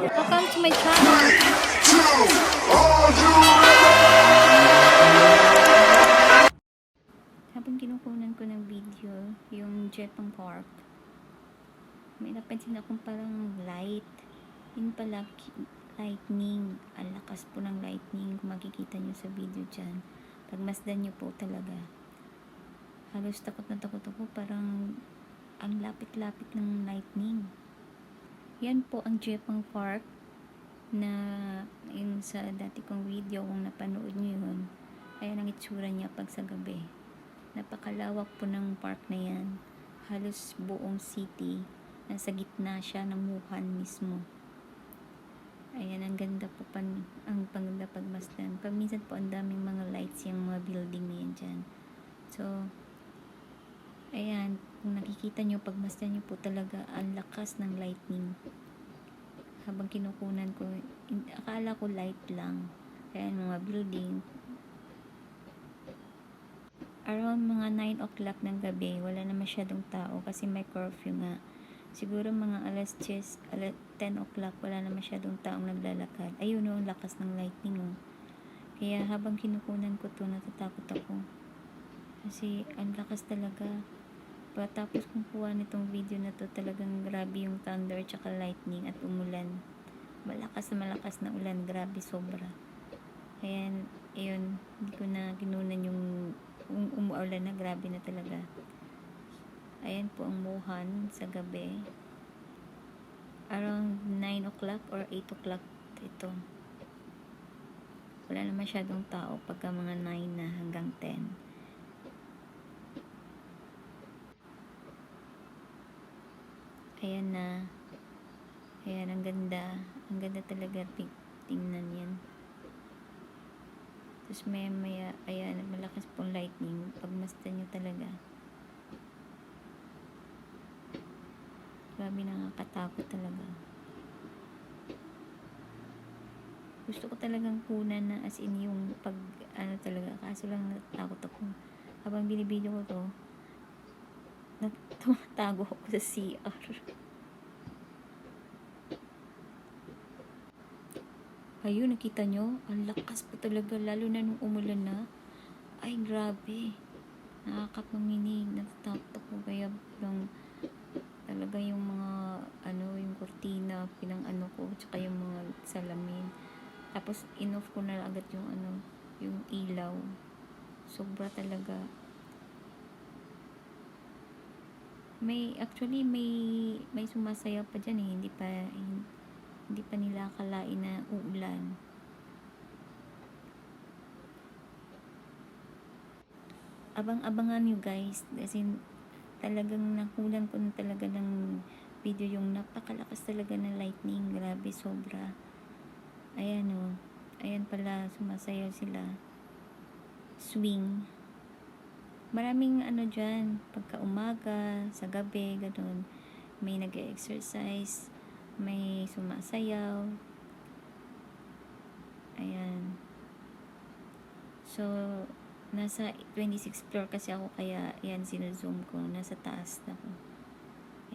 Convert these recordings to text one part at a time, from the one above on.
Welcome to my channel. Habang kinukunan ko ng video, yung Jetpang Park, may napansin akong parang light. Yun pala, lightning. Ang lakas po ng lightning. Kung makikita nyo sa video dyan. Pagmasdan nyo po talaga. Halos takot na takot ako. Parang ang lapit-lapit ng lightning. Yan po ang Jetpang Park na yun sa dati kong video, kung napanood nyo yun. Ayan ang itsura niya pag sa gabi. Napakalawak po ng park na yan. Halos buong city. Nasa gitna siya ng Wuhan mismo. Ayan, ang ganda po ang paganda pagmasdan. Paminsan po ang daming mga lights yung mga building na yan dyan. So, ayan, kung nakikita nyo, pagmasdan nyo po talaga ang lakas ng lightning. Habang kinukunan ko, akala ko light lang. Ayan, mga building. Around mga 9 o'clock ng gabi, wala na masyadong tao kasi may curfew nga. Siguro mga alas 10 o'clock, wala na masyadong taong naglalakad. Ayun o, ang lakas ng lightning o. Kaya habang kinukunan ko to, natatakot ako. Kasi ang lakas talaga. Pagkatapos kong kuha nitong video na to, talagang grabe yung thunder tsaka lightning at umulan. Malakas na ulan, grabe sobra. Ayan, ayun, hindi ko na kinunan yung umuulan na, grabe na talaga. Ayan po ang Wuhan sa gabi. Around 9 o'clock or 8 o'clock ito. Wala na masyadong tao pagka mga 9 na hanggang 10. Ayan na. Ayan, ang ganda. Ang ganda talaga tingnan yan. Tapos maya, ayan, malakas pong lightning. Pagmasdan nyo talaga. Grabe, nakakatakot talaga. Gusto ko talagang kunan na as in yung pag ano talaga, kaso lang natakot ako. Habang binibideo ko to, tumatago ako sa CR. Ayun, nakita nyo? Ang lakas po talaga, lalo na nung umulan na. Ay, grabe. Nakakapanginig, natatakot ako. Kaya lang talaga yung mga yung kurtina pinang ko, tsaka yung mga salamin, tapos in-off ko na agad yung yung ilaw. Sobra talaga. Actually may sumasayaw pa dyan eh, hindi pa nila akalain na uulan. Abang-abangan nyo guys, kasi talagang nakulan ko na talaga ng video yung napakalakas talaga ng lightning. Grabe, sobra. Ayan o. Ayan pala, sumasayaw sila. Swing. Maraming dyan, pagka umaga, sa gabi, gano'n. May nag-exercise, may sumasayaw. Ayan. So, nasa 26th floor kasi ako, kaya yan sino-zoom ko, nasa taas na ako.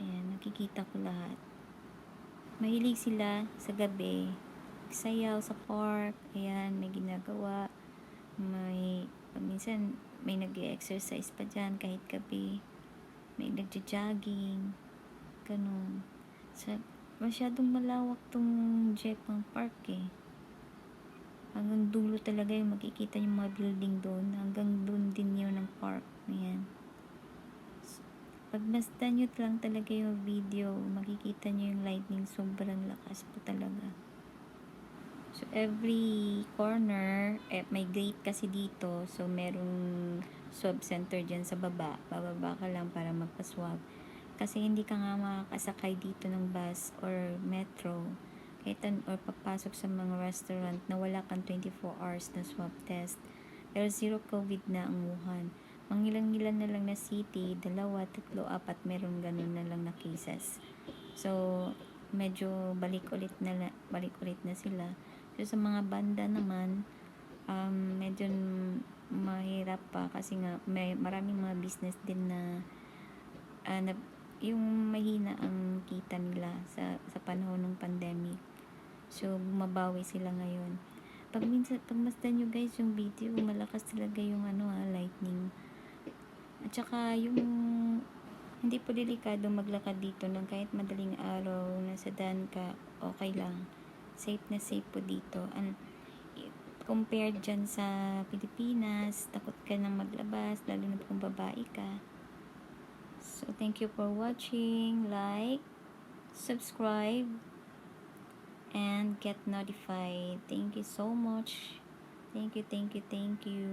Ayan, nakikita ko lahat. Mahilig sila sa gabi, sayaw sa park. Ayan, may ginagawa, minsan may nag-exercise pa dyan kahit gabi, may nagja-jogging, ganun. So, masyadong malawak tong Jetpang Park eh. Hanggang dulo talaga yung makikita yung mga building doon. Hanggang doon din yun ng park na yan. Pagmasdan nyo lang talaga yung video, makikita nyo yung lightning. Sobrang lakas po talaga. So, every corner, may gate kasi dito. So, merong swab center dyan sa baba. Bababa ka lang para magpa-swab. Kasi hindi ka nga makakasakay dito ng bus or metro. Or papasok sa mga restaurant na wala kang 24 hours na swab test. Pero zero COVID na ang Wuhan. Mangilan-ngilan na lang na city, 2, 3, 4, meron ganun na lang na cases. So, medyo balik ulit na sila. So, sa mga banda naman, medyo mahirap pa kasi nga may maraming mga business din na yung mahina ang kita nila sa panahon ng pandemic. So, bumabawi sila ngayon. Pag masdan nyo guys yung video, malakas talaga yung lightning. At saka yung hindi po delikado maglakad dito ng kahit madaling araw, nasa daan ka, okay lang. Safe na safe po dito. Compared dyan sa Pilipinas, takot ka nang maglabas, lalo na kung babae ka. So, thank you for watching. Like, subscribe, and get notified. Thank you so much. Thank you, thank you, thank you.